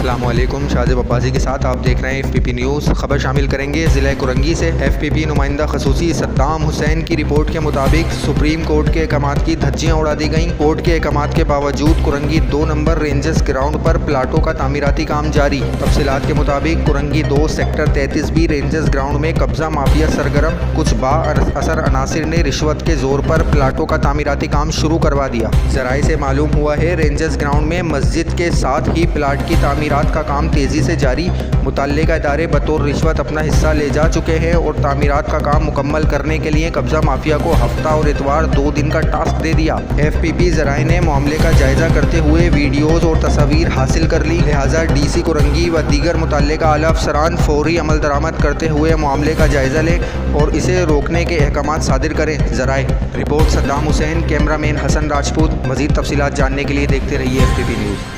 السلام علیکم، شاہزب عباسی کے ساتھ آپ دیکھ رہے ہیں FPP نیوز۔ خبر شامل کریں گے ضلع کرنگی سے۔ FPP نمائندہ خصوصی صدام حسین کی رپورٹ کے مطابق سپریم کورٹ کے احکامات کی دھجیاں اڑا دی گئیں۔ کورٹ کے احکامات کے باوجود کرنگی 2 نمبر رینجز گراؤنڈ پر پلاٹوں کا تعمیراتی کام جاری۔ تفصیلات کے مطابق Korangi 2 sector 33B ranges ground میں قبضہ مافیا سرگرم کچھ با اثر عناصر نے رشوت کے زور پر پلاٹوں کا تعمیراتی کام شروع کروا دیا۔ ذرائع سے معلوم ہوا ہے رینجز گراؤنڈ میں مسجد کے ساتھ ہی پلاٹ کی تعمیرات کا کام تیزی سے جاری۔ متعلقہ ادارے بطور رشوت اپنا حصہ لے جا چکے ہیں اور تعمیرات کا کام مکمل کرنے کے لیے قبضہ مافیا کو ہفتہ اور اتوار 2 دن کا ٹاسک دے دیا۔ FPP ذرائع نے معاملے کا جائزہ کرتے ہوئے ویڈیوز اور تصاویر حاصل کر لی، لہٰذا DC کرنگی و دیگر متعلقہ اعلیٰ افسران فوری عمل درآمد کرتے ہوئے معاملے کا جائزہ لیں اور اسے روکنے کے احکامات صادر کریں۔ ذرائع رپورٹ صدام حسین، کیمرہ مین حسن راجپوت۔ مزید تفصیلات جاننے کے لیے دیکھتے رہیے FPP نیوز۔